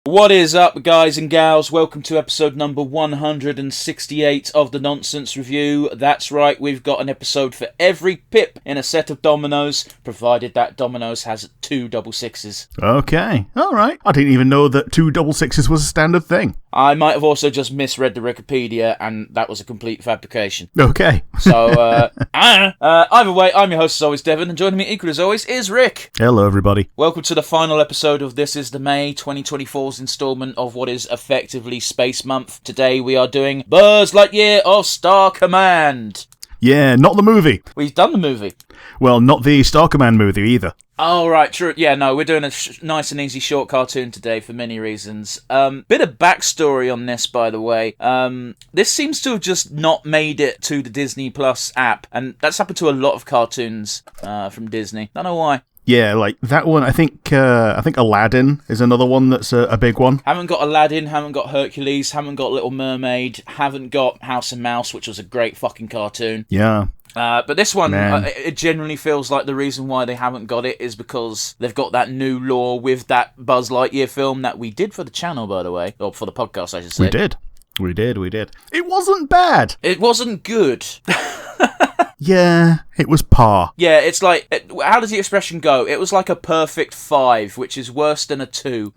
What is up, guys and gals? Welcome to episode number 168 of the Nonsense Review. That's right, we've got an episode for every pip in a set of dominoes, provided that dominoes has 2 double sixes. Okay, alright. I didn't even know that 2 double sixes was a standard thing. I might have also just misread the Wikipedia, and that was a complete fabrication. Okay. So, either way, I'm your host as always, Devon, and joining me equally as always is Rick. Hello, everybody. Welcome to the final episode of This is the May 2024's installment of what is effectively Space Month. Today we are doing Buzz Lightyear of Star Command. Yeah, not the movie. We've done the movie. Well, not the Star Command movie either. Oh, right, true. Yeah, no, we're doing a nice and easy short cartoon today for many reasons. Bit of backstory on this, by the way. This seems to have just not made it to the Disney Plus app, and that's happened to a lot of cartoons from Disney. Don't know why. Yeah, like that one. I think Aladdin is another one that's a big one. Haven't got Aladdin, haven't got Hercules, haven't got Little Mermaid, haven't got House and Mouse, which was a great fucking cartoon. Yeah. But this one, it generally feels like the reason why they haven't got it is because they've got that new lore with that Buzz Lightyear film that we did for the channel, by the way, or for the podcast, I should say. We did. It wasn't bad. It wasn't good. Yeah, it was par. Yeah, it's like, how does the expression go? It was like a perfect 5, which is worse than a 2.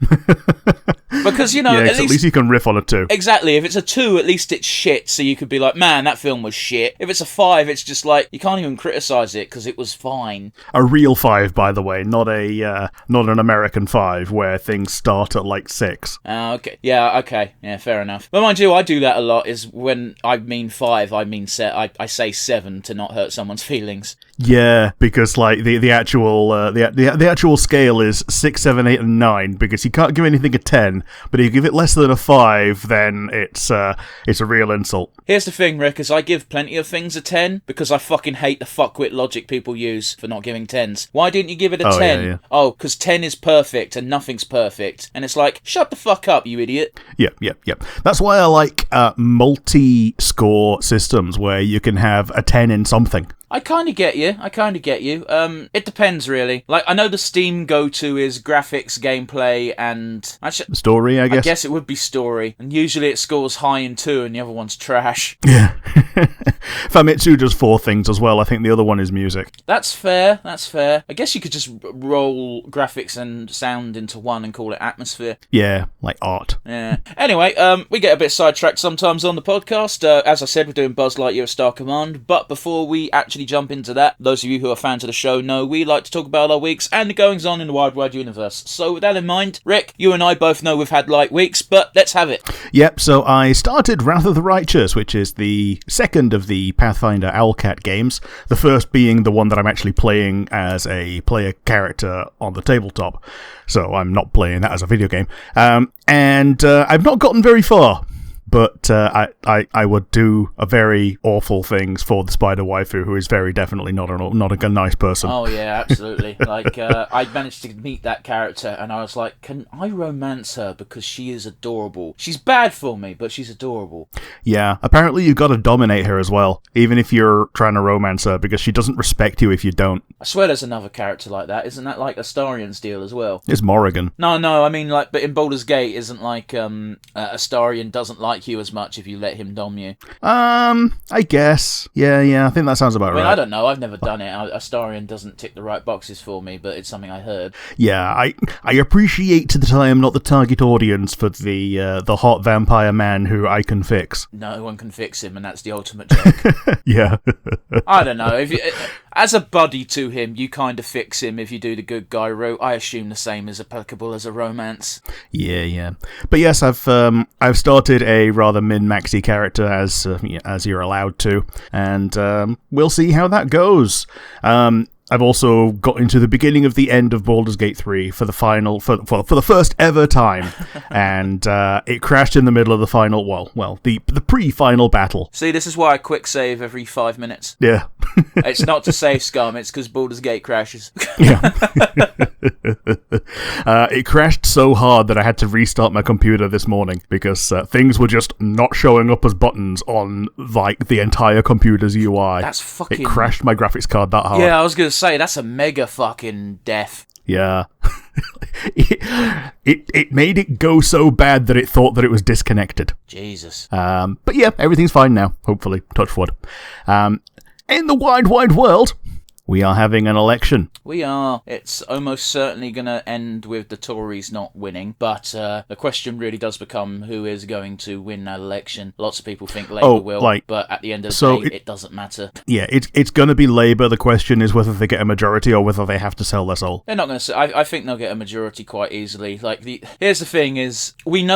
Because, you know, yeah, at least you can riff on a 2. Exactly. If it's a 2, at least it's shit, so you could be like, man, that film was shit. If it's a 5, it's just like, you can't even criticise it, because it was fine. A real 5, by the way, not an American 5, where things start at like 6. Okay. Yeah, fair enough. But mind you, I do that a lot, is when I mean 5, I mean I say 7 to not hurt someone's feelings. Yeah, because like the actual scale is 6, 7, 8, and 9. Because you can't give anything a 10, but if you give it less than a 5, then it's a real insult. Here's the thing, Rick, is I give plenty of things a 10 because I fucking hate the fuckwit logic people use for not giving 10s. Why didn't you give it a 10? Yeah. Oh, because 10 is perfect and nothing's perfect, and it's like, shut the fuck up, you idiot. Yep. That's why I like multi-score systems where you can have a 10 in something. I kind of get you. It depends, really. Like, I know the Steam go-to is graphics, gameplay, and... Actually, story, I guess. I guess it would be story. And usually it scores high in 2 and the other one's trash. Yeah. Famitsu does 4 things as well. I think the other one is music. That's fair. I guess you could just roll graphics and sound into one and call it atmosphere. Yeah, like art. Yeah. Anyway, we get a bit sidetracked sometimes on the podcast. As I said, we're doing Buzz Lightyear of Star Command. But before we actually jump into that, those of you who are fans of the show know we like to talk about our weeks and the goings-on in the wide universe. So with that in mind, Rick, you and I both know we've had light weeks, but let's have it. Yep, so I started Wrath of the Righteous, which is the second of the Pathfinder Owlcat games, the first being the one that I'm actually playing as a player character on the tabletop, so I'm not playing that as a video game. And I've not gotten very far. But I would do a very awful things for the spider waifu, who is very definitely not a nice person. Oh yeah, absolutely. Like I managed to meet that character, and I was like, can I romance her because she is adorable? She's bad for me, but she's adorable. Yeah, apparently you've got to dominate her as well, even if you're trying to romance her, because she doesn't respect you if you don't. I swear there's another character like that. Isn't that like Astarion's deal as well? It's Morrigan. No, I mean, like, but in Baldur's Gate, isn't like Astarion doesn't like you as much if you let him dom you? I guess. Yeah, I think that sounds about right. I don't know, I've never done it. Astarion doesn't tick the right boxes for me, but it's something I heard. Yeah, I appreciate that I am not the target audience for the hot vampire man who I can fix. No one can fix him, and that's the ultimate joke. Yeah. I don't know, if you, as a buddy to him, you kind of fix him if you do the good guy route. I assume the same is applicable as a romance. Yeah. But yes, I've started a rather min-maxy character as you're allowed to, and we'll see how that goes. I've also got into the beginning of the end of Baldur's Gate 3 for the final, for the first ever time, and it crashed in the middle of the final, the pre-final battle. See, this is why I quick save every 5 minutes. Yeah. It's not to save scum, it's because Baldur's Gate crashes. Yeah. It crashed so hard that I had to restart my computer this morning because things were just not showing up as buttons on like the entire computer's UI. That's fucking... It crashed my graphics card that hard. Yeah, I was going to say, that's a mega fucking death. Yeah. It made it go so bad that it thought that it was disconnected. Jesus. But yeah, everything's fine now, hopefully. Touch wood. In the wide, wide world, we are having an election. We are. It's almost certainly going to end with the Tories not winning, but the question really does become who is going to win that election. Lots of people think Labour will, but at the end of the day, it doesn't matter. Yeah, it's going to be Labour. The question is whether they get a majority or whether they have to sell their soul. They're not going to. I think they'll get a majority quite easily. Here's the thing: is we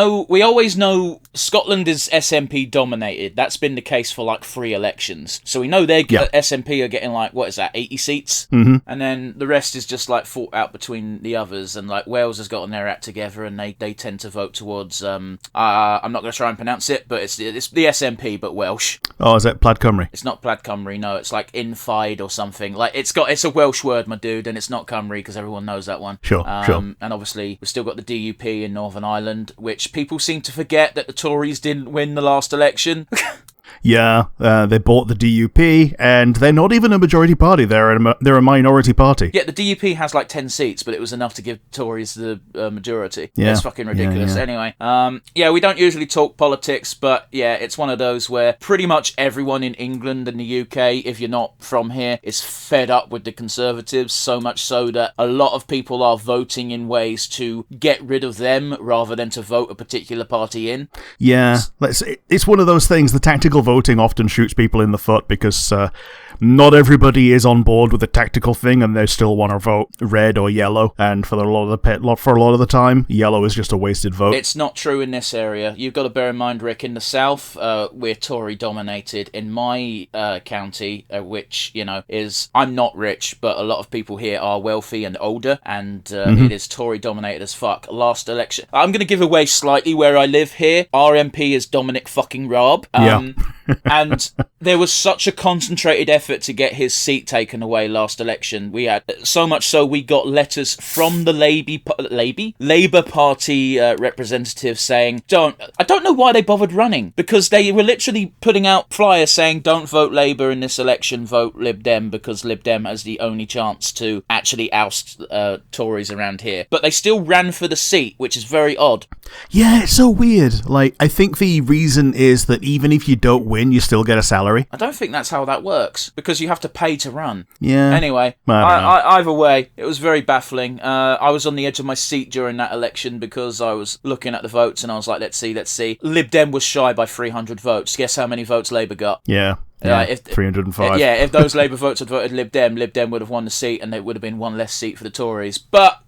always know Scotland is SNP dominated. That's been the case for 3 elections. So we know SNP are getting 80 seats, and then the rest is just fought out between the others, and Wales has gotten their act together, and they tend to vote towards I'm not going to try and pronounce it, but it's the SNP but Welsh. Oh, is it Plaid Cymru? It's not Plaid Cymru, no, it's Infide or something. It's a Welsh word, my dude, and it's not Cymru because everyone knows that one. Sure. And obviously we've still got the DUP in Northern Ireland, which people seem to forget that the Tories didn't win the last election. Yeah, they bought the DUP, and they're not even a majority party. They're a minority party. Yeah, the DUP has 10 seats, but it was enough to give Tories the majority. Yeah. It's fucking ridiculous. Yeah. Anyway, we don't usually talk politics, but yeah, it's one of those where pretty much everyone in England and the UK, if you're not from here, is fed up with the Conservatives, so much so that a lot of people are voting in ways to get rid of them rather than to vote a particular party in. Yeah, it's one of those things. The tactical voting often shoots people in the foot because not everybody is on board with the tactical thing, and they still want to vote red or yellow. And for a lot of the time, yellow is just a wasted vote. It's not true in this area. You've got to bear in mind, Rick, in the south, we're Tory dominated. In my county, which is I'm not rich, but a lot of people here are wealthy and older, and it is Tory dominated as fuck. Last election, I'm going to give away slightly where I live here. Our MP is Dominic fucking Raab. And there was such a concentrated effort to get his seat taken away last election. We had so much so we got letters from the Labour Party representatives saying, I don't know why they bothered running, because they were literally putting out flyers saying, don't vote Labour in this election, vote Lib Dem, because Lib Dem has the only chance to actually oust Tories around here. But they still ran for the seat, which is very odd. Yeah, it's so weird. I think the reason is that even if you don't win, you still get a salary. I don't think that's how that works, because you have to pay to run. Yeah. Anyway, either way, it was very baffling. I was on the edge of my seat during that election because I was looking at the votes and I was like, let's see. Lib Dem was shy by 300 votes. Guess how many votes Labour got? Yeah. If 305. If those Labour votes had voted Lib Dem would have won the seat, and there would have been one less seat for the Tories. But,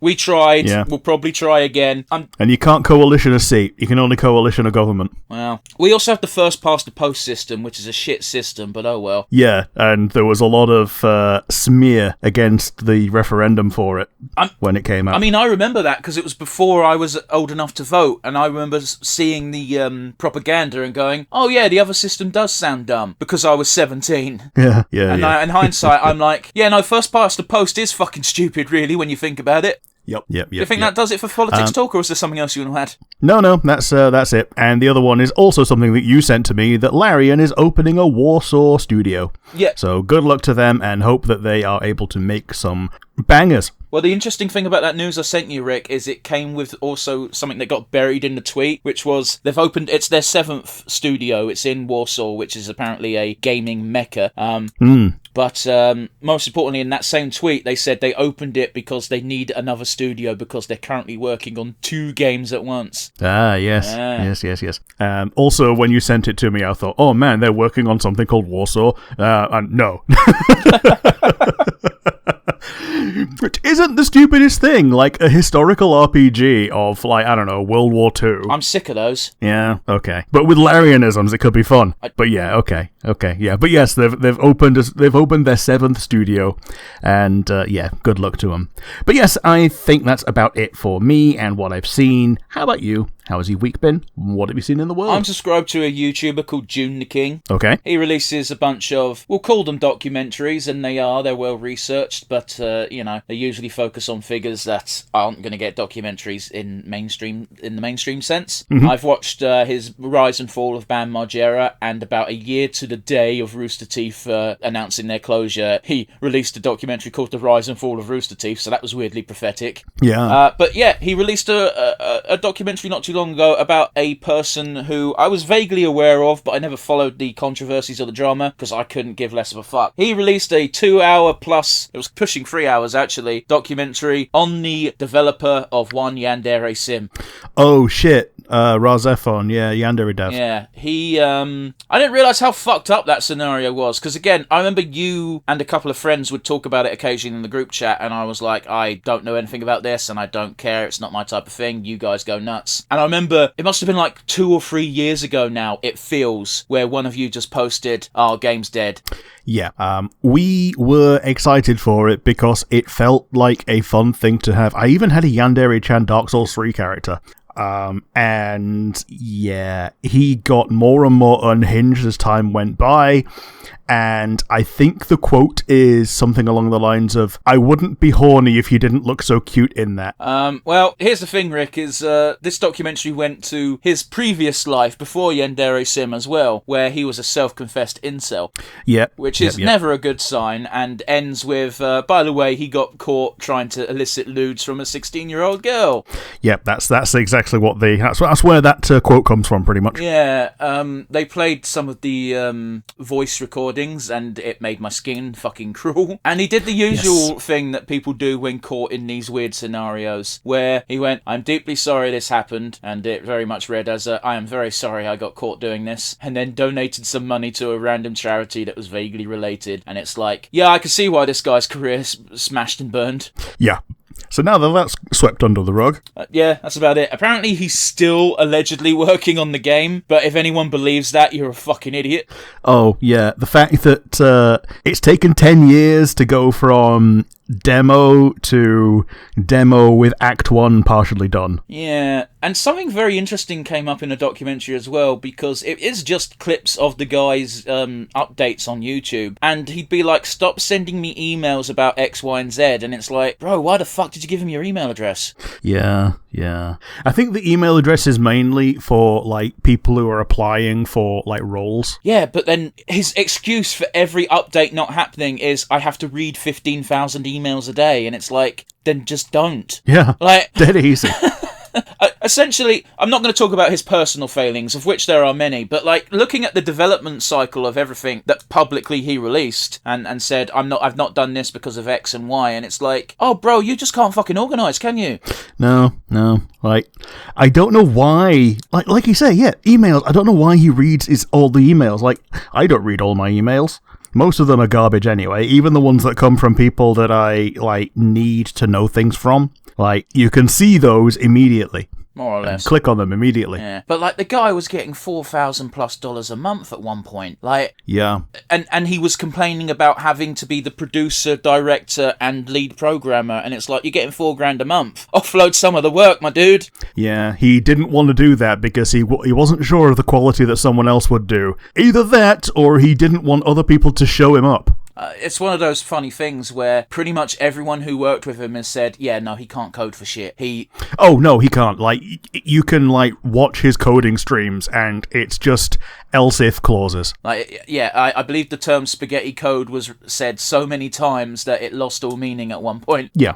we tried. Yeah. We'll probably try again. And you can't coalition a seat. You can only coalition a government. Well, we also have the first past the post system, which is a shit system, but oh well. Yeah, and there was a lot of smear against the referendum for it when it came out. I mean, I remember that because it was before I was old enough to vote, and I remember seeing the propaganda and going, oh yeah, the other system does sound dumb. Because I was 17. Yeah. In hindsight, I'm like, first past the post is fucking stupid, really, when you think about it. Yep. Do you think that does it for politics talk, or is there something else you want to add? No, that's it. And the other one is also something that you sent to me, that Larian is opening a Warsaw studio. Yeah. So good luck to them, and hope that they are able to make some bangers. Well, the interesting thing about that news I sent you, Rick, is it came with also something that got buried in the tweet, which was it's their 7th studio. It's in Warsaw, which is apparently a gaming mecca. But most importantly, in that same tweet, they said they opened it because they need another studio because they're currently working on 2 games at once. Yes. Also, when you sent it to me, I thought, oh man, they're working on something called Warsaw. No. Which isn't the stupidest thing, like a historical RPG of, World War II. I'm sick of those. Yeah, okay. But with Larianisms, it could be fun. But yeah, okay, yeah. But yes, they've opened their 7th studio, and good luck to them. But yes, I think that's about it for me and what I've seen. How about you? How has your week been? What have you seen in the world? I'm subscribed to a YouTuber called June the King. Okay. He releases a bunch of, we'll call them documentaries, and they're well researched, but, they usually focus on figures that aren't going to get documentaries in the mainstream sense. Mm-hmm. I've watched his Rise and Fall of Bam Margera, and about a year to the day of Rooster Teeth announcing their closure, he released a documentary called The Rise and Fall of Rooster Teeth, so that was weirdly prophetic. Yeah. But yeah, he released a documentary not too long ago about a person who I was vaguely aware of, but I never followed the controversies or the drama because I couldn't give less of a fuck. He released a 2-hour plus, it was pushing 3 hours actually, documentary on the developer of one Yandere Sim. Oh shit. Razefon, yeah, Yandere Dev. Yeah, he, I didn't realise how fucked up that scenario was, because again, I remember you and a couple of friends would talk about it occasionally in the group chat, and I was like, I don't know anything about this, and I don't care, it's not my type of thing, you guys go nuts. And I remember, it must have been like 2 or 3 years ago now, it feels, where one of you just posted, "Oh, game's dead." Yeah, we were excited for it because it felt like a fun thing to have. I even had a Yandere-chan Dark Souls 3 character. And yeah, he got more and more unhinged as time went by. And I think the quote is something along the lines of, "I wouldn't be horny if you didn't look so cute in that." Well, here's the thing, Rick, is this documentary went to his previous life before Yandere Sim as well, where he was a self-confessed incel. Yep. Which is never a good sign, and ends with, by the way, he got caught trying to elicit lewds from a 16-year-old girl. Yep, that's exactly what that's where that quote comes from, pretty much. Yeah, they played some of the voice recordings, and it made my skin fucking crawl. And he did the usual thing that people do when caught in these weird scenarios, where he went, "I'm deeply sorry this happened," and it very much read as "I am very sorry I got caught doing this," and then donated some money to a random charity that was vaguely related. And it's like, yeah, I can see why this guy's career smashed and burned. Yeah. So now that that's swept under the rug. Yeah, that's about it. Apparently he's still allegedly working on the game, but if anyone believes that, you're a fucking idiot. Oh, yeah. The fact that it's taken 10 years to go from demo to demo with Act 1 partially done. Yeah, and something very interesting came up in a documentary as well, because it is just clips of the guy's updates on YouTube, and he'd be like, "Stop sending me emails about X, Y, and Z," and it's like, bro, why the fuck did you give him your email address? Yeah. I think the email address is mainly for, like, people who are applying for, like, roles. Yeah, but then his excuse for every update not happening is, "I have to read 15,000 emails a day," and it's like, then just don't. Yeah, like, dead easy. Essentially, I'm not going to talk about his personal failings, of which there are many, but like looking at the development cycle of everything that publicly he released and said, I've not done this because of X and Y, and it's like, oh, bro, you just can't fucking organise, can you? No. Like, I don't know why. Like you say, yeah, emails. I don't know why he reads all the emails. Like, I don't read all my emails. Most of them are garbage anyway, even the ones that come from people that I, like, need to know things from. Like, you can see those immediately. More or less. Click on them immediately. Yeah. But, like, the guy was getting $4,000+ a month at one point. Like... Yeah. And he was complaining about having to be the producer, director, and lead programmer, and it's like, you're getting $4,000 a month. Offload some of the work, my dude. Yeah, he didn't want to do that because he wasn't sure of the quality that someone else would do. Either that, or he didn't want other people to show him up. It's one of those funny things where pretty much everyone who worked with him has said, yeah, no, he can't code for shit. Oh, no, he can't. Like, you can, like, watch his coding streams and it's just else-if clauses. Like, yeah, I believe the term spaghetti code was said so many times that it lost all meaning at one point. Yeah.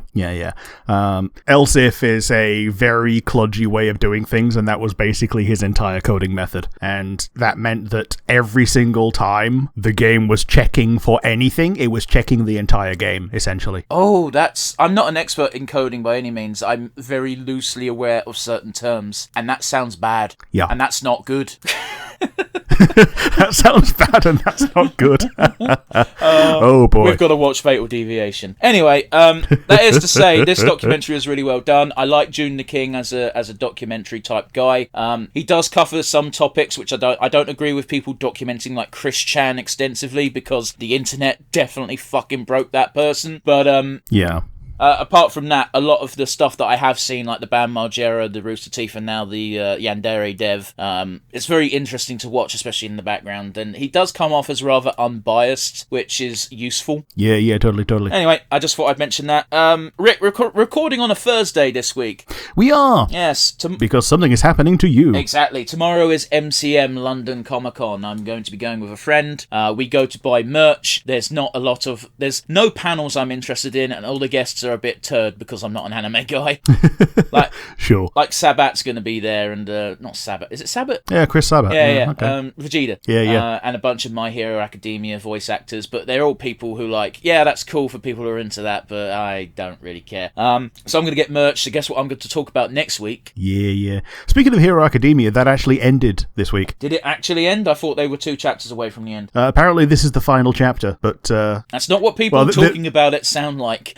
Else-if is a very kludgy way of doing things, and that was basically his entire coding method. And that meant that every single time the game was checking for anything, it was checking the entire game, essentially. Oh, I'm not an expert in coding by any means. I'm very loosely aware of certain terms, and that sounds bad. Yeah. And that's not good. That sounds bad and that's not good. Oh boy. We've got to watch Fatal Deviation. Anyway, that is to say, this documentary is really well done. I like June the King as a documentary type guy. He does cover some topics which I don't agree with people documenting, like Chris Chan extensively, because the internet definitely fucking broke that person. But yeah. Apart from that, a lot of the stuff that I have seen, like the Bam Margera, the Rooster Teeth, and now the Yandere dev, it's very interesting to watch, especially in the background. And he does come off as rather unbiased, which is useful. Yeah, totally. Anyway, I just thought I'd mention that. Rick, recording on a Thursday this week. We are. Yes. Because something is happening to you. Exactly. Tomorrow is MCM London Comic Con. I'm going to be going with a friend. We go to buy merch. There's no panels I'm interested in, and all the guests are a bit turd because I'm not an anime guy. Sure. Like Sabat's going to be there, and not Sabat. Is it Sabat? Yeah, Chris Sabat. Yeah. Okay. Vegeta. Yeah. And a bunch of My Hero Academia voice actors, but they're all people who that's cool for people who are into that, but I don't really care. So I'm going to get merch. So guess what I'm going to talk about next week? Yeah. Speaking of Hero Academia, that actually ended this week. Did it actually end? I thought they were 2 chapters away from the end. Apparently this is the final chapter, but... That's not what people talking about it sound like.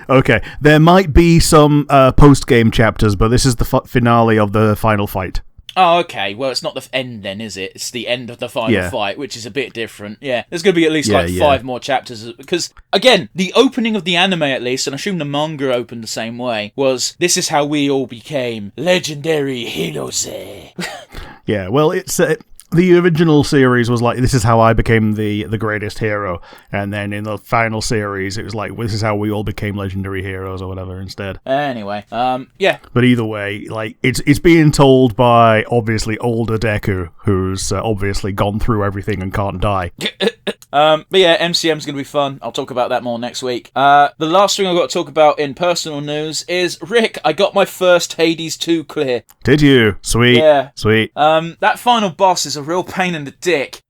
Okay, there might be some post-game chapters, but this is the finale of the final fight. Oh, okay. Well, it's not the end then, is it? It's the end of the final fight, which is a bit different. Yeah, there's going to be at least 5 more chapters. Because, again, the opening of the anime, at least, and I assume the manga opened the same way, was, this is how we all became legendary heroes. Yeah, well, it's... the original series was like, this is how I became the greatest hero. And then in the final series, it was like, this is how we all became legendary heroes or whatever instead. Anyway, yeah. But either way, like, it's being told by, obviously, older Deku, who's obviously gone through everything and can't die. But yeah, MCM's going to be fun. I'll talk about that more next week. The last thing I've got to talk about in personal news is, Rick, I got my first Hades 2 clear. Did you? Sweet. Yeah. Sweet. That final boss is a real pain in the dick.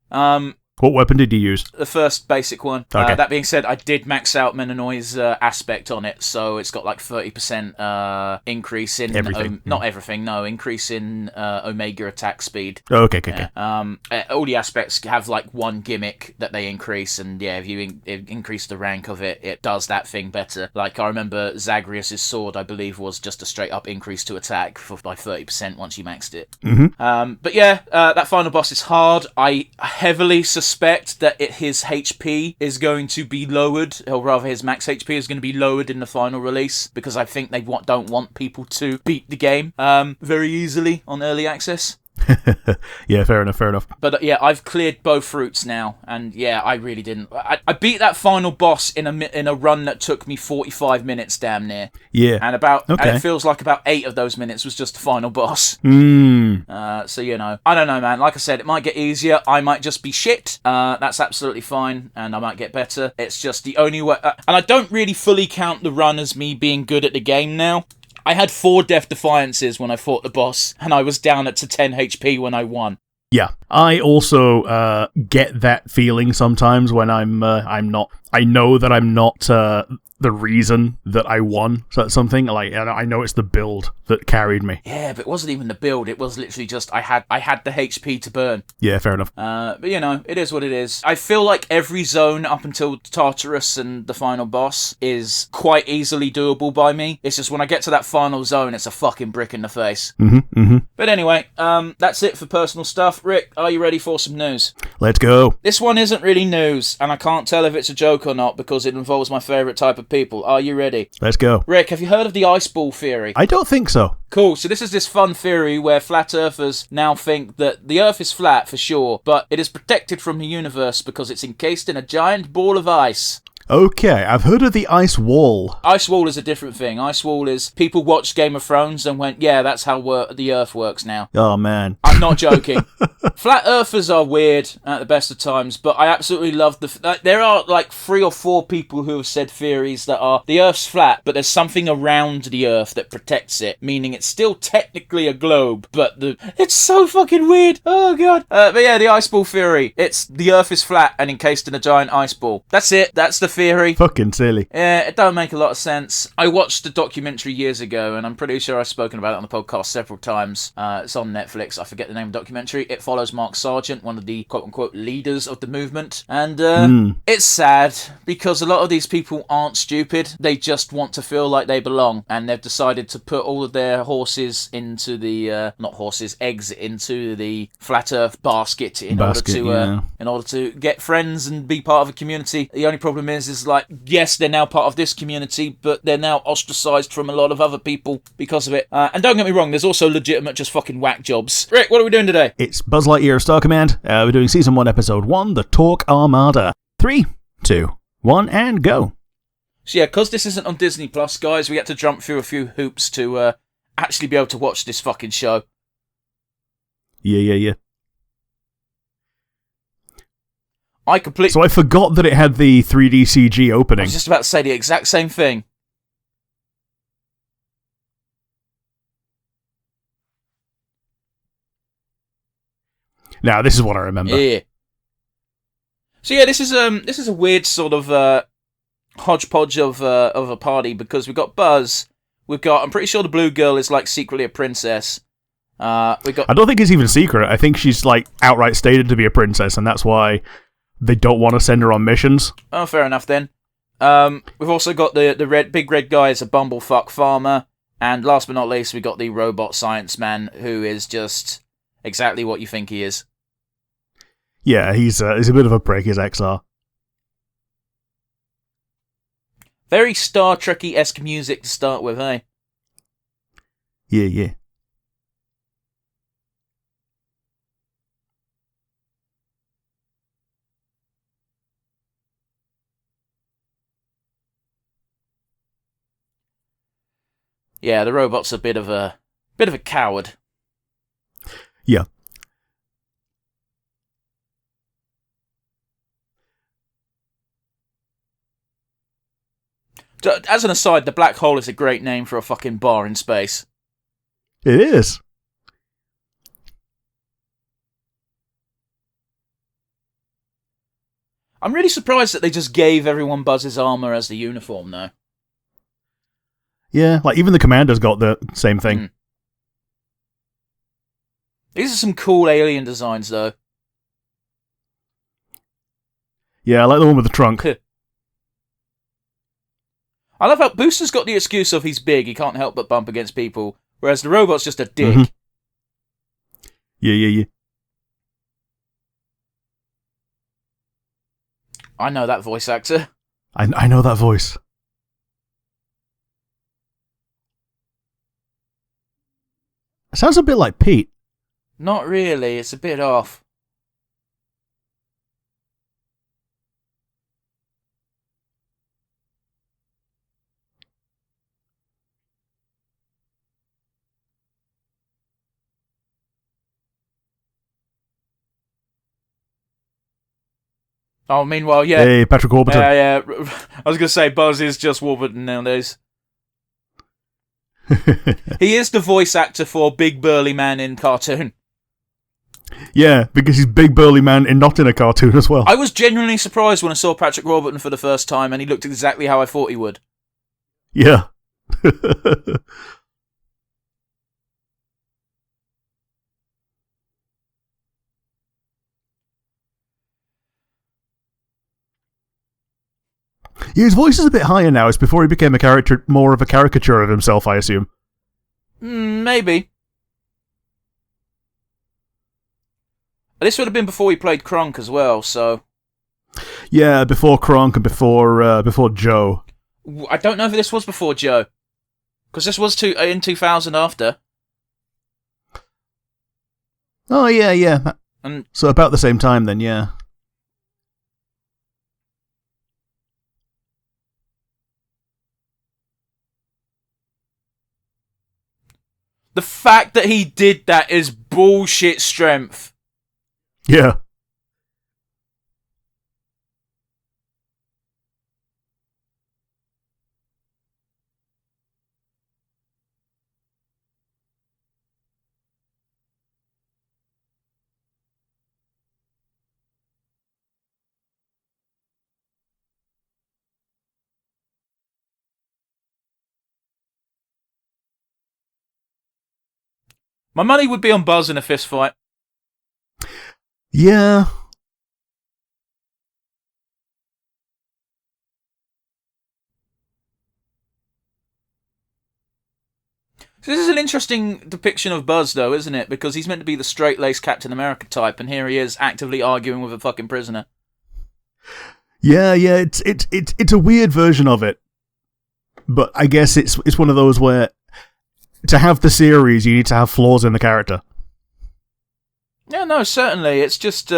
What weapon did you use? The first basic one. Okay. That being said, I did max out Menanoi's aspect on it, so it's got like 30% increase in... Everything. Not everything, no. Increase in Omega attack speed. Okay. All the aspects have like one gimmick that they increase, and yeah, if you increase the rank of it, it does that thing better. Like, I remember Zagreus' sword, I believe, was just a straight up increase to attack by 30% once you maxed it. Mm-hmm. But yeah, that final boss is hard. I heavily suspect that his HP is going to be lowered, or rather his max HP is going to be lowered in the final release, because I think they don't want people to beat the game very easily on early access. Yeah, fair enough. But yeah, I've cleared both routes now, and yeah, I really didn't. I beat that final boss in a run that took me 45 minutes, damn near. Yeah, and it feels like about 8 of those minutes was just the final boss. So you know, I don't know, man. Like I said, it might get easier. I might just be shit. That's absolutely fine, and I might get better. It's just the only way. And I don't really fully count the run as me being good at the game now. I had 4 Death Defiances when I fought the boss, and I was down to 10 HP when I won. Yeah, I also get that feeling sometimes when I'm not. I know that I'm not the reason that I won something. Like, I know it's the build that carried me. Yeah, but it wasn't even the build. It was literally just I had the HP to burn. Yeah, fair enough. But you know, it is what it is. I feel like every zone up until Tartarus and the final boss is quite easily doable by me. It's just when I get to that final zone, it's a fucking brick in the face. But anyway, that's it for personal stuff. Rick, are you ready for some news? Let's go. This one isn't really news, and I can't tell if it's a joke or not because it involves my favourite type of people. Are you ready? Let's go. Rick, have you heard of the ice ball theory? I don't think so. Cool, so this is this fun theory where flat earthers now think that the earth is flat for sure, but it is protected from the universe because it's encased in a giant ball of ice. Okay, I've heard of the ice wall. Ice wall is a different thing. Ice wall is people watched Game of Thrones and went, yeah, that's how the Earth works now. Oh, man. I'm not joking. Flat Earthers are weird at the best of times, but I absolutely love there are like 3 or 4 people who have said theories that are the Earth's flat, but there's something around the Earth that protects it, meaning it's still technically a globe, but it's so fucking weird. Oh, God. But yeah, the ice ball theory. It's the Earth is flat and encased in a giant ice ball. That's it. That's the theory. Fucking silly. Yeah, it don't make a lot of sense. I watched the documentary years ago, and I'm pretty sure I've spoken about it on the podcast several times. It's on Netflix. I forget the name of the documentary. It follows Mark Sargent, one of the quote-unquote leaders of the movement. And it's sad, because a lot of these people aren't stupid. They just want to feel like they belong, and they've decided to put all of their into the, eggs into the flat earth basket in order to get friends and be part of a community. The only problem is realizes, like, yes, they're now part of this community, but they're now ostracized from a lot of other people because of it. And don't get me wrong, there's also legitimate just fucking whack jobs. Rick, what are we doing today? It's Buzz Lightyear Star Command. We're doing Season 1, Episode 1, The Torque Armada. 3, 2, 1, and go. So yeah, because this isn't on Disney Plus, guys, we had to jump through a few hoops to actually be able to watch this fucking show. Yeah. So I forgot that it had the 3D CG opening. I was just about to say the exact same thing. Now, this is what I remember. Yeah. So yeah, this is a weird sort of hodgepodge of a party, because we've got Buzz, I'm pretty sure the blue girl is like secretly a princess. I don't think it's even secret. I think she's like outright stated to be a princess, and that's why they don't want to send her on missions. Oh, fair enough then. We've also got the big red guy is a bumblefuck farmer, and last but not least, we got the robot science man, who is just exactly what you think he is. Yeah, he's a bit of a prick, his XR. Very Star Trek-esque music to start with, eh? Yeah. Yeah, the robot's a bit of a coward. Yeah. As an aside, the black hole is a great name for a fucking bar in space. It is. I'm really surprised that they just gave everyone Buzz's armor as the uniform, though. Yeah, like even the commander's got the same thing. These are some cool alien designs, though. Yeah, I like the one with the trunk. I love how Booster's got the excuse of he's big, he can't help but bump against people, whereas the robot's just a dick. Mm-hmm. Yeah. I know that voice actor. I know that voice. It sounds a bit like Pete. Not really, it's a bit off. Oh, meanwhile, yeah. Hey, Patrick Warburton. Yeah. I was going to say, Buzz is just Warburton nowadays. He is the voice actor for Big Burly Man in cartoon. Yeah, because he's Big Burly Man and not in a cartoon as well. I was genuinely surprised when I saw Patrick Warburton for the first time, and he looked exactly how I thought he would. Yeah. Yeah, his voice is a bit higher now. It's before he became more of a caricature of himself, I assume. Maybe. This would have been before he played Kronk as well, so... Yeah, before Kronk and before Joe. I don't know if this was before Joe. Because this was in 2000 after. Oh, yeah. So about the same time then, yeah. The fact that he did that is bullshit strength. Yeah. My money would be on Buzz in a fist fight. Yeah. So this is an interesting depiction of Buzz, though, isn't it? Because he's meant to be the straight-laced Captain America type, and here he is actively arguing with a fucking prisoner. Yeah, it's a weird version of it, but I guess it's one of those where to have the series, you need to have flaws in the character. Yeah, no, certainly. It's just, he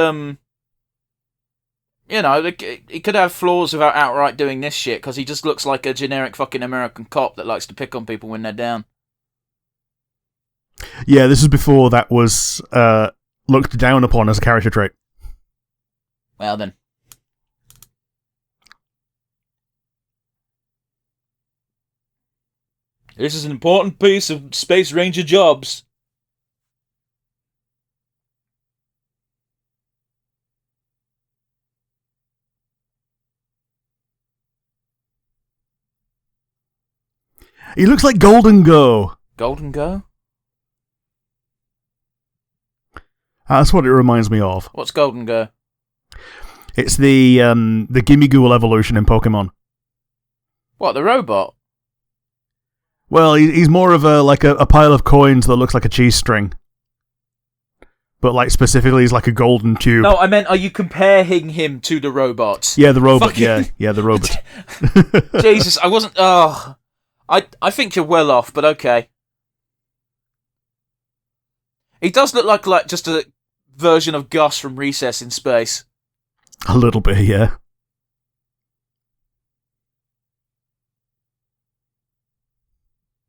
could have flaws without outright doing this shit, because he just looks like a generic fucking American cop that likes to pick on people when they're down. Yeah, this is before that was looked down upon as a character trait. Well then. This is an important piece of Space Ranger jobs. He looks like Golden Go. Golden Go? That's what it reminds me of. What's Golden Go? It's the Gimmighoul evolution in Pokemon. What, the robot? Well, he's more of a pile of coins that looks like a cheese string. But like specifically he's like a golden tube. No, I meant, are you comparing him to the robot? Yeah, the robot, yeah, the robot. Jesus, I wasn't... I think you're well off, but okay. He does look like just a version of Gus from Recess in space. A little bit, yeah.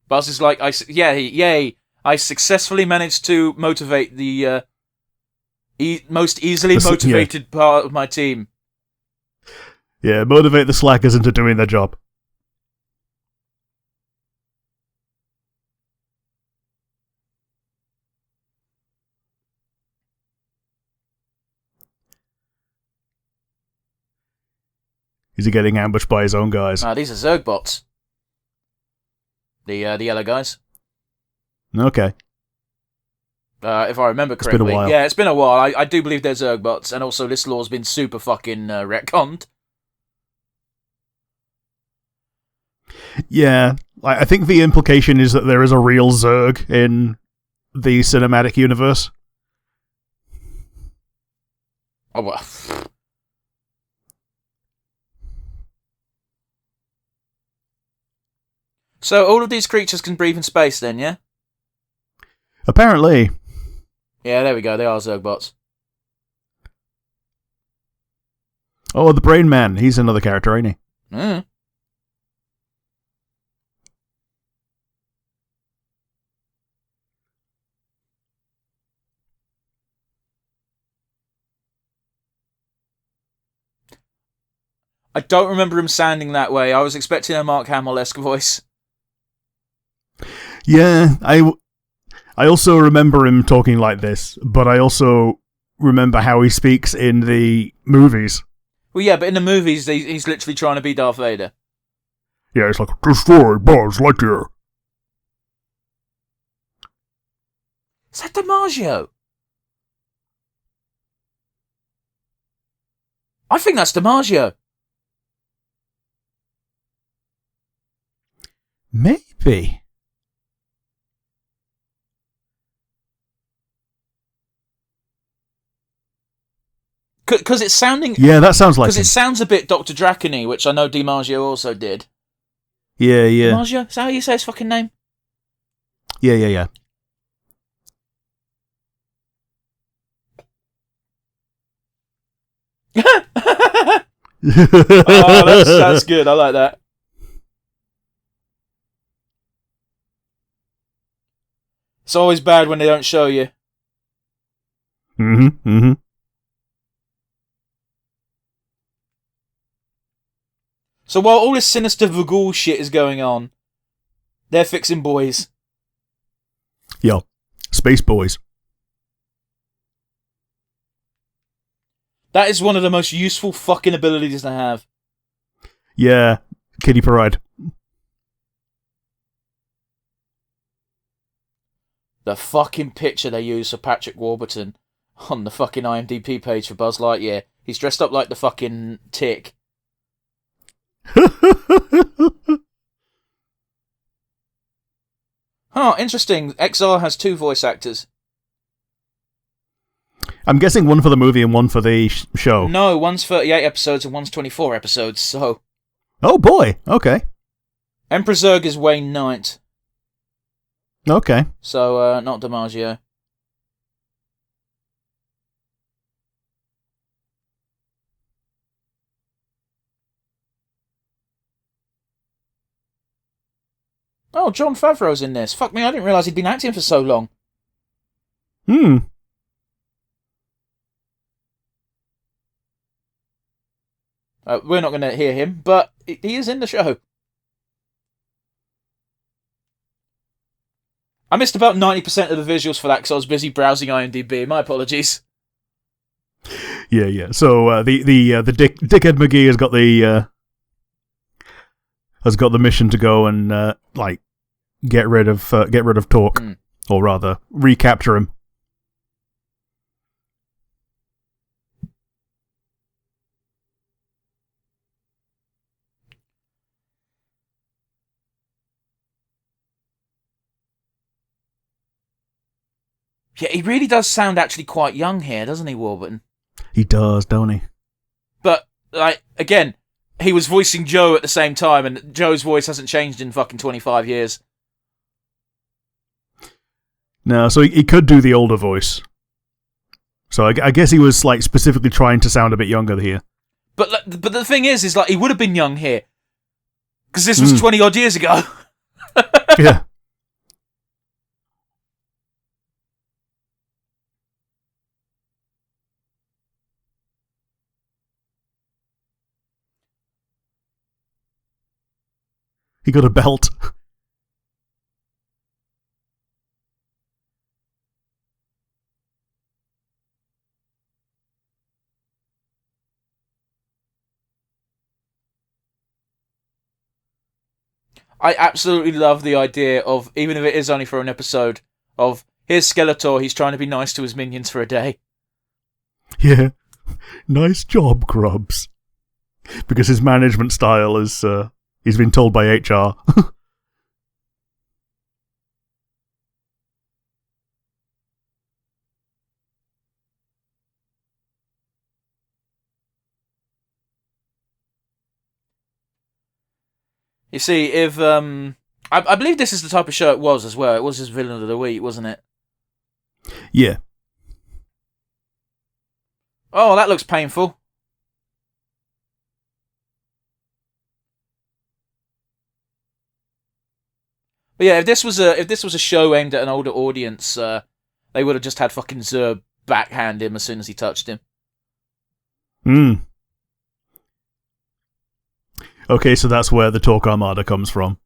Buzz is like, yay, I successfully managed to motivate the most easily motivated part of my team. Yeah, motivate the slackers into doing their job. Is he getting ambushed by his own guys? These are Zergbots. The yellow guys. Okay. If I remember correctly. It's been a while. Yeah, it's been a while. I do believe they're Zergbots, and also this law's been super fucking retconned. Yeah, I think the implication is that there is a real Zerg in the cinematic universe. Oh, well. So all of these creatures can breathe in space then, yeah? Apparently. Yeah, there we go. They are Zergbots. Oh, the Brain Man. He's another character, ain't he? Mm. I don't remember him sounding that way. I was expecting a Mark Hamill-esque voice. Yeah, I also remember him talking like this, but I also remember how he speaks in the movies. Well, yeah, but in the movies, he's literally trying to be Darth Vader. Yeah, it's like, destroy Buzz Lightyear. Is that DiMaggio? I think that's DiMaggio. Maybe. Because it's sounding... Yeah, that sounds like Because it sounds a bit Dr. Drakony, which I know DiMaggio also did. Yeah. DiMaggio? Is that how you say his fucking name? Yeah. Oh, that's good. I like that. It's always bad when they don't show you. Mm-hmm. So while all this sinister Vagul shit is going on, they're fixing boys. Yo, Space Boys. That is one of the most useful fucking abilities to have. Yeah, Kitty Parade. The fucking picture they use for Patrick Warburton on the fucking IMDb page for Buzz Lightyear. He's dressed up like the fucking Tick. Oh, interesting. XR has 2 voice actors. I'm guessing one for the movie and one for the show. No, one's 38 episodes and one's 24 episodes, so... Oh boy, okay. Emperor Zurg is Wayne Knight. Okay. So, not DiMaggio. Oh, Jon Favreau's in this. Fuck me, I didn't realise he'd been acting for so long. Hmm. We're not going to hear him, but he is in the show. I missed about 90% of the visuals for that because I was busy browsing IMDb. My apologies. Yeah. So the Dickhead McGee has got the mission to go and get rid of Torque, or rather recapture him. Yeah, he really does sound actually quite young here, doesn't he, Warburton? He does, don't he? But, again, he was voicing Joe at the same time, and Joe's voice hasn't changed in fucking 25 years. No, so he could do the older voice. So I guess he was specifically trying to sound a bit younger here. But the thing is he would have been young here. Because this was 20 odd years ago. Yeah. He got a belt. I absolutely love the idea of, even if it is only for an episode, of here's Skeletor, he's trying to be nice to his minions for a day. Yeah. Nice job, Grubs. Because his management style is, he's been told by HR. You see, if I believe this is the type of show it was as well. It was his villain of the week, wasn't it? Yeah. Oh, that looks painful. But yeah, if this was a show aimed at an older audience, they would have just had fucking Zurg backhand him as soon as he touched him. Okay, so that's where the Torque Armada comes from.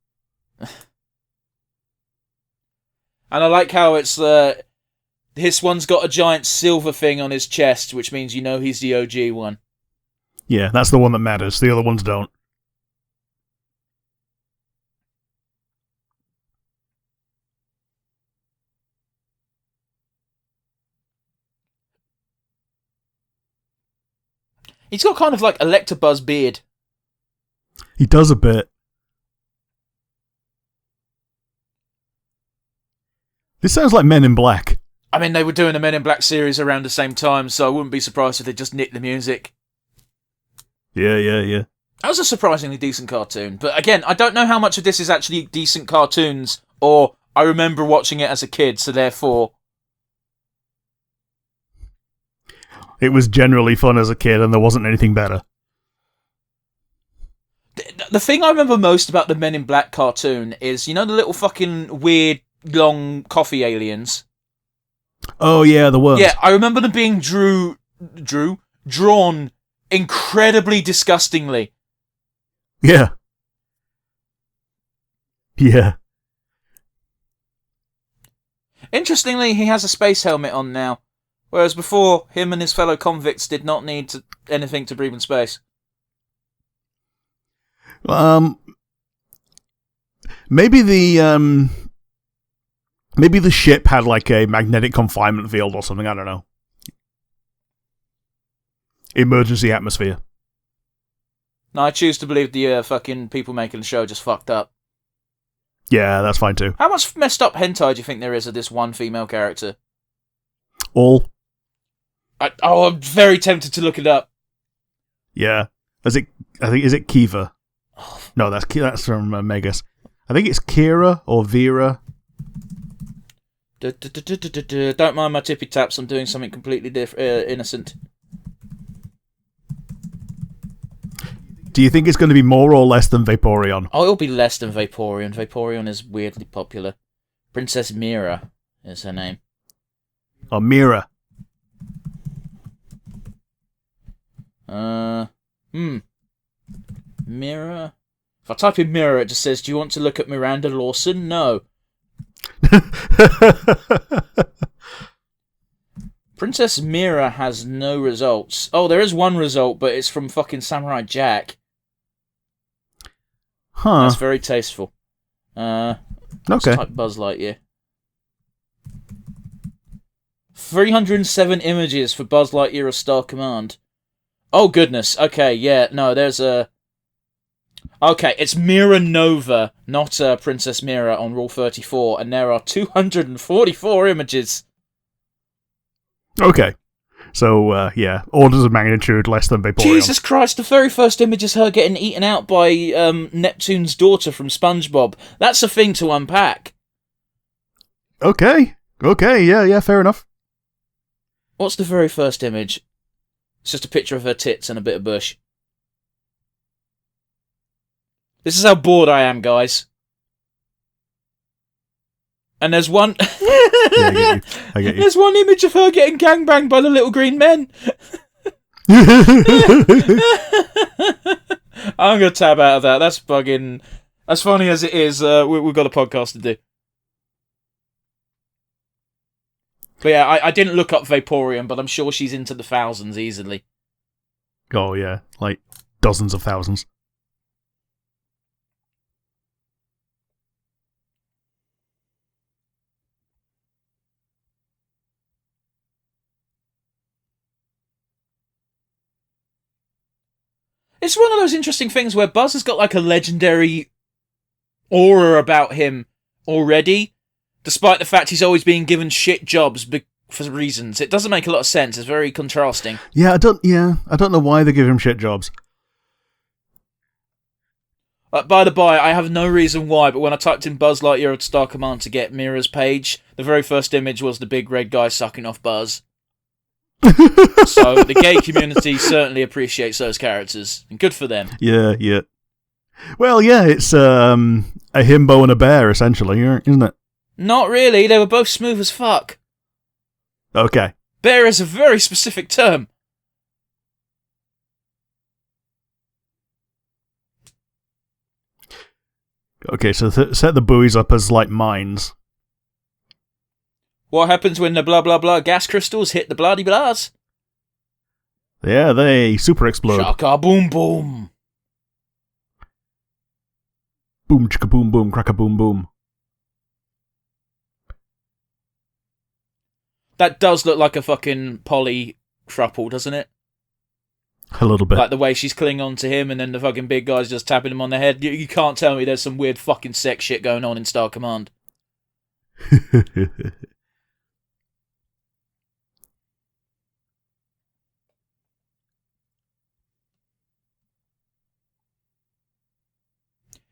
And I like how it's this one's got a giant silver thing on his chest, which means you know he's the OG one. Yeah, that's the one that matters. The other ones don't. He's got kind of like Electabuzz beard. He does a bit. This sounds like Men in Black. I mean, they were doing a Men in Black series around the same time, so I wouldn't be surprised if they just nicked the music. Yeah. That was a surprisingly decent cartoon. But again, I don't know how much of this is actually decent cartoons, or I remember watching it as a kid, so therefore... It was generally fun as a kid, and there wasn't anything better. The thing I remember most about the Men in Black cartoon is, you know the little fucking weird, long coffee aliens? Oh yeah, the worms. Yeah, I remember them being drawn incredibly disgustingly. Yeah. Interestingly, he has a space helmet on now, whereas before, him and his fellow convicts did not need anything to breathe in space. Maybe the ship had like a magnetic confinement field or something, I don't know. Emergency atmosphere. No, I choose to believe the fucking people making the show just fucked up. Yeah, that's fine too. How much messed up hentai do you think there is of this one female character? All. I'm very tempted to look it up. Yeah. Is it Kiva? No, that's from Megas. I think it's Kira or Vera. Don't mind my tippy taps. I'm doing something completely innocent. Do you think it's going to be more or less than Vaporeon? Oh, it'll be less than Vaporeon. Vaporeon is weirdly popular. Princess Mira is her name. Or Mira. Mira. If I type in Mira, it just says, "Do you want to look at Miranda Lawson?" No. Princess Mira has no results. Oh, there is one result, but it's from fucking Samurai Jack. Huh. That's very tasteful. Let's Okay. type Buzz Lightyear. 307 images for Buzz Lightyear of Star Command. Oh, goodness. Okay, yeah, no, there's a... Okay, it's Mira Nova, not Princess Mira on Rule 34, and there are 244 images. Okay. So, yeah, orders of magnitude less than Vaporeon. Jesus Christ, the very first image is her getting eaten out by Neptune's daughter from SpongeBob. That's a thing to unpack. Okay, yeah, fair enough. What's the very first image? It's just a picture of her tits and a bit of bush. This is how bored I am, guys. And there's one... Yeah, I get you. There's one image of her getting gangbanged by the little green men. I'm going to tab out of that. That's bugging. As funny as it is, we've got a podcast to do. But yeah, I didn't look up Vaporeon, but I'm sure she's into the thousands easily. Oh, yeah, like dozens of thousands. It's one of those interesting things where Buzz has got like a legendary aura about him already, despite the fact he's always being given shit jobs for reasons. It doesn't make a lot of sense. It's very contrasting. Yeah, I don't know why they give him shit jobs. By the by, I have no reason why, but when I typed in Buzz Lightyear at Star Command to get Mira's page, the very first image was the big red guy sucking off Buzz. So the gay community certainly appreciates those characters, and good for them. Yeah. Well, yeah, it's a himbo and a bear, essentially, isn't it? Not really, they were both smooth as fuck. Okay. Bear is a very specific term. Okay, so set the buoys up as, like, mines. What happens when the blah blah blah gas crystals hit the bloody blahs? Yeah, they super explode. Shaka boom boom. Boom chicka boom boom cracka boom boom. That does look like a fucking poly thruple, doesn't it? A little bit. Like the way she's clinging on to him and then the fucking big guy's just tapping him on the head. You can't tell me there's some weird fucking sex shit going on in Star Command.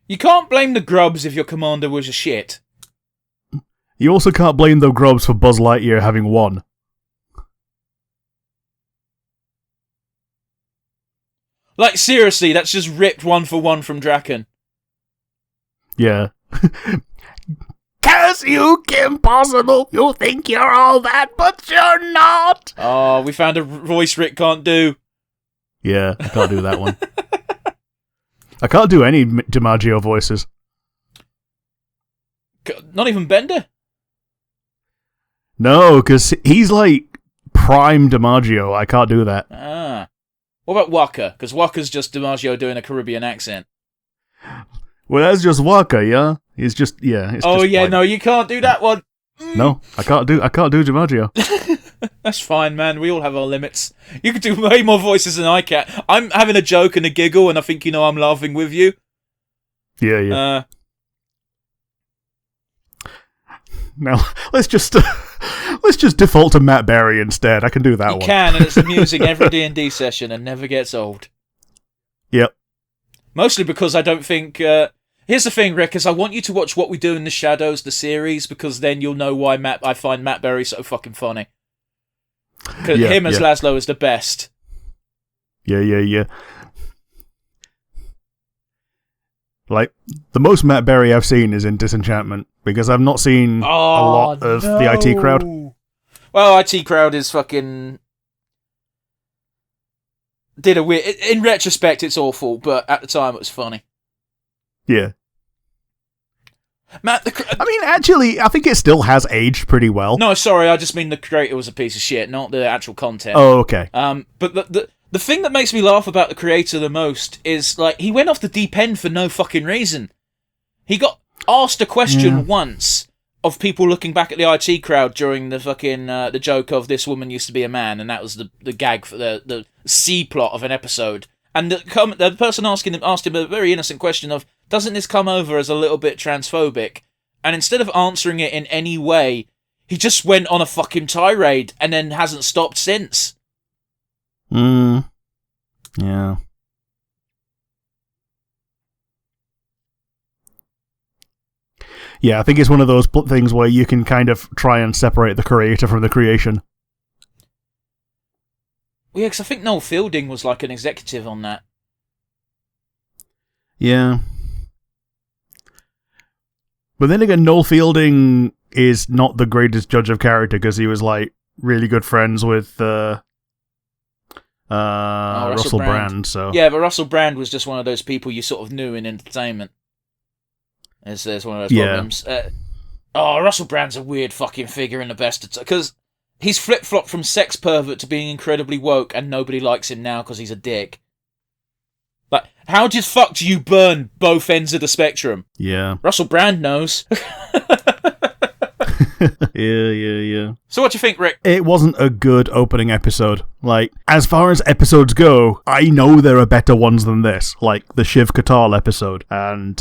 You can't blame the grubs if your commander was a shit. You also can't blame the grubs for Buzz Lightyear having won. Like, seriously, that's just ripped one for one from Draken. Yeah. Curse you, Kim Possible! You think you're all that, but you're not! Oh, we found a voice Rick can't do. Yeah, I can't do that one. I can't do any DiMaggio voices. Not even Bender? No, because he's like prime DiMaggio. I can't do that. Ah. What about Waka? Because Waka's just DiMaggio doing a Caribbean accent. Well, that's just Waka, yeah? It's just, yeah. It's oh, just yeah, like... no, you can't do that one. No, I can't do DiMaggio. That's fine, man. We all have our limits. You can do way more voices than I can. I'm having a joke and a giggle, and I think you know I'm laughing with you. Yeah. Now, let's just Let's just default to Matt Berry instead. I can do that one. You can, and it's amusing every D&D session and never gets old. Yep. Mostly because I don't think... here's the thing, Rick, is I want you to watch What We Do in the Shadows, the series, because then you'll know why I find Matt Berry so fucking funny. Because him as Laszlo is the best. Yeah. Like, the most Matt Berry I've seen is in Disenchantment, because I've not seen a lot of the IT crowd. Well, IT crowd is fucking... Did a weird... In retrospect, it's awful, but at the time, it was funny. Yeah. Matt, I mean, actually, I think it still has aged pretty well. No, sorry, I just mean the creator was a piece of shit, not the actual content. Oh, okay. But the thing that makes me laugh about the creator the most is, like, he went off the deep end for no fucking reason. He got asked a question once of people looking back at the IT crowd during the fucking, the joke of this woman used to be a man, and that was the gag for the C plot of an episode. And the person asked him a very innocent question of, doesn't this come over as a little bit transphobic? And instead of answering it in any way, he just went on a fucking tirade and then hasn't stopped since. Yeah. Yeah, I think it's one of those things where you can kind of try and separate the creator from the creation. Well, yeah, because I think Noel Fielding was like an executive on that. Yeah. But then again, Noel Fielding is not the greatest judge of character because he was like really good friends with Russell Brand. So yeah, but Russell Brand was just one of those people you sort of knew in entertainment. There's one of those problems. Russell Brand's a weird fucking figure in the best, because he's flip-flopped from sex pervert to being incredibly woke, and nobody likes him now because he's a dick. Like, how the fuck do you burn both ends of the spectrum? Yeah. Russell Brand knows. Yeah. So what do you think, Rick? It wasn't a good opening episode. Like, as far as episodes go, I know there are better ones than this, like the Shiv Katal episode and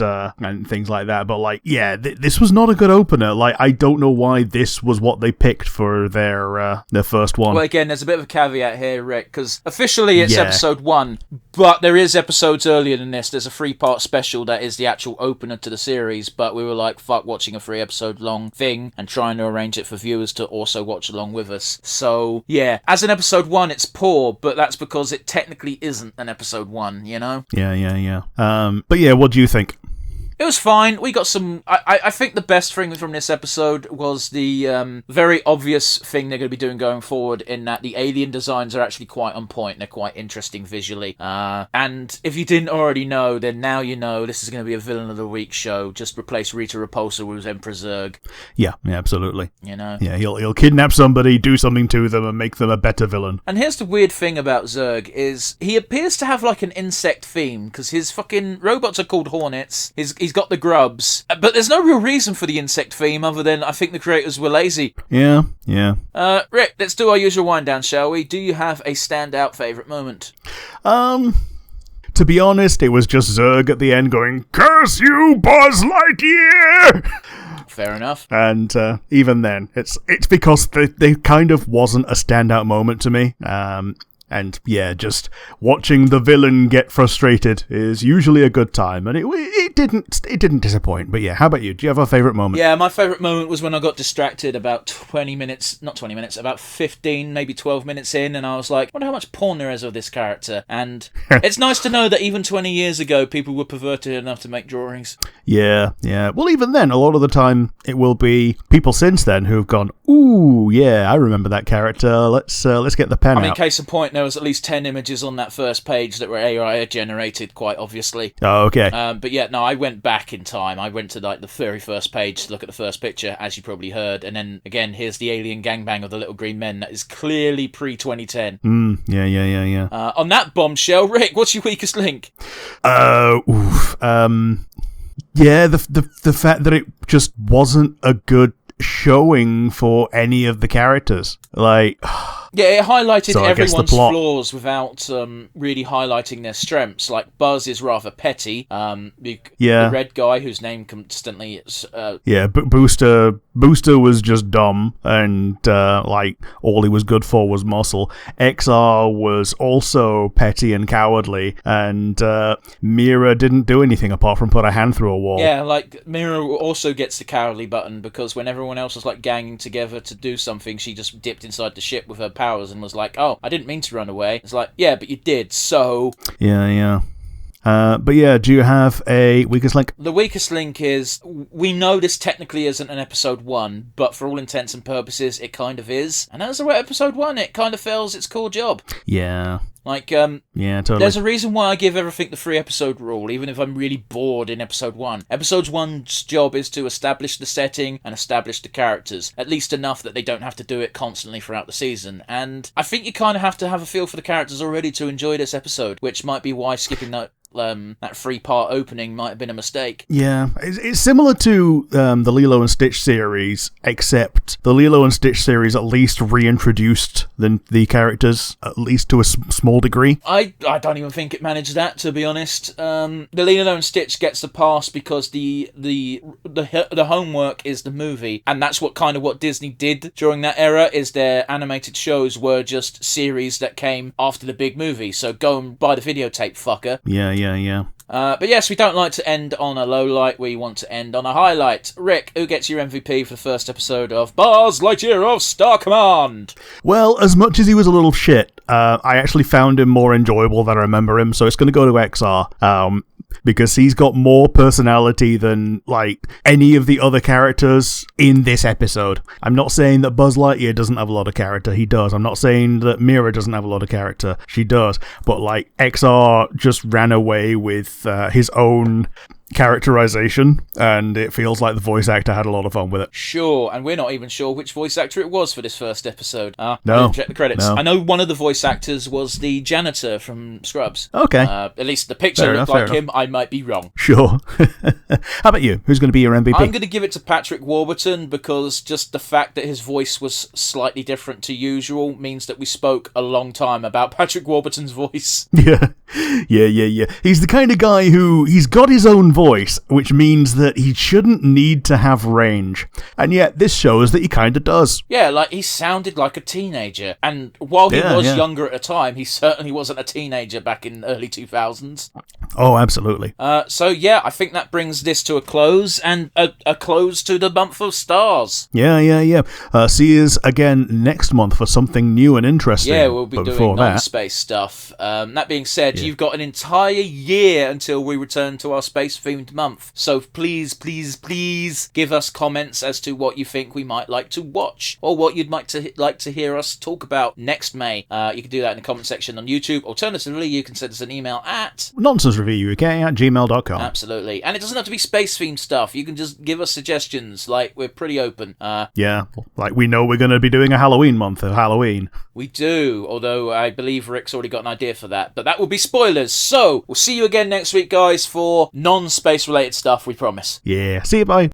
things like that. But like, yeah, this was not a good opener. Like, I don't know why this was what they picked for their first one. Well, again, there's a bit of a caveat here, Rick, because officially it's episode 1, but there is episodes earlier than this. There's a 3-part special that is the actual opener to the series, but we were like, fuck watching a 3-episode long thing and trying to arrange it for viewers to also watch along with us. So, yeah, as an episode 1, it's poor, but that's because it technically isn't an episode 1, you know? Yeah. But yeah, what do you think? It was fine. We got some... I think the best thing from this episode was the very obvious thing they're going to be doing going forward, in that the alien designs are actually quite on point. They're quite interesting visually. And if you didn't already know, then now you know this is going to be a Villain of the Week show. Just replace Rita Repulsa with Emperor Zurg. Yeah, absolutely. You know? Yeah, he'll kidnap somebody, do something to them, and make them a better villain. And here's the weird thing about Zurg, is he appears to have like an insect theme, because his fucking robots are called Hornets. He's got the grubs, but there's no real reason for the insect theme other than I think the creators were lazy. Yeah. Rick, let's do our usual wind down, shall we? Do you have a standout favourite moment? To be honest, it was just Zurg at the end going, "Curse you, Buzz Lightyear!" Fair enough. And even then, it's because they kind of wasn't a standout moment to me. And yeah, just watching the villain get frustrated is usually a good time, and it didn't disappoint. But yeah, how about you? Do you have a favourite moment? Yeah, my favourite moment was when I got distracted about about 15, maybe 12 minutes in, and I was like, I wonder how much porn there is of this character. And it's nice to know that even 20 years ago, people were perverted enough to make drawings. Yeah. Well, even then, a lot of the time, it will be people since then who've gone, ooh, yeah, I remember that character. Let's get the pen out. I mean, case in point, there was at least 10 images on that first page that were AI generated, quite obviously. Oh, okay. But yeah, no, I went back in time. I went to like the very first page to look at the first picture, as you probably heard, and then again, here's the alien gangbang of the little green men. That is clearly pre-2010. Yeah. On that bombshell, Rick, what's your weakest link? Yeah, the fact that it just wasn't a good showing for any of the characters. Like, Yeah, it highlighted So I guess the everyone's plot- flaws without really highlighting their strengths. Like Buzz is rather petty. The red guy whose name constantly is Booster was just dumb, and all he was good for was muscle. XR was also petty and cowardly, and Mira didn't do anything apart from put a hand through a wall. Yeah, like Mira also gets the cowardly button because when everyone else was like ganging together to do something, she just dipped inside the ship with her powers and was like, "Oh, I didn't mean to run away." It's like, yeah, but you did. So yeah. But yeah, do you have a weakest link? The weakest link is, we know this technically isn't an episode 1, but for all intents and purposes, it kind of is. And as a episode 1, it kind of fails its core job. Yeah. Like, yeah, totally. There's a reason why I give everything the 3-episode rule, even if I'm really bored in episode 1. Episode 1's job is to establish the setting and establish the characters, at least enough that they don't have to do it constantly throughout the season. And I think you kind of have to have a feel for the characters already to enjoy this episode, which might be why skipping that 3-part opening might have been a mistake. Yeah, it's similar to the Lilo and Stitch series, except the Lilo and Stitch series at least reintroduced the characters, at least to a small degree. I don't even think it managed that, to be honest. The Lilo and Stitch gets the pass because the homework is the movie, and that's what Disney did during that era. Is their animated shows were just series that came after the big movie. So go and buy the videotape, fucker. Yeah. But yes, we don't like to end on a low light, we want to end on a highlight. Rick, who gets your MVP for the first episode of Buzz Lightyear of Star Command? Well, as much as he was a little shit, I actually found him more enjoyable than I remember him, so it's going to go to XR. Because he's got more personality than, any of the other characters in this episode. I'm not saying that Buzz Lightyear doesn't have a lot of character. He does. I'm not saying that Mira doesn't have a lot of character. She does. But, XR just ran away with his own characterization, and it feels like the voice actor had a lot of fun with it. Sure, and we're not even sure which voice actor it was for this first episode. No. I didn't check the credits. No. I know one of the voice actors was the janitor from Scrubs. Okay. At least the picture looked like him. I might be wrong. Sure. How about you? Who's going to be your MVP? I'm going to give it to Patrick Warburton because just the fact that his voice was slightly different to usual means that we spoke a long time about Patrick Warburton's voice. Yeah. He's the kind of guy he's got his own voice, which means that he shouldn't need to have range. And yet this shows that he kind of does. Yeah, he sounded like a teenager. And while he was younger at the time, he certainly wasn't a teenager back in the early 2000s. Oh, absolutely. So yeah, I think that brings this to a close, and a close to the month of stars. Yeah. See us again next month for something new and interesting. Yeah, we'll be doing non-space stuff. That being said, you've got an entire year until we return to our space-themed month. So please give us comments as to what you think we might like to watch, or what you'd like to hear us talk about next May. You can do that in the comment section on YouTube. Alternatively, you can send us an email at nonsensereviewuk@gmail.com. Absolutely. And it doesn't have to be space-themed stuff. You can just give us suggestions. We're pretty open. Yeah, we know we're going to be doing a Halloween month of Halloween. We do, although I believe Rick's already got an idea for that. But that will be spoilers. So, we'll see you again next week, guys, for non-space related stuff, we promise. Yeah, see you, bye.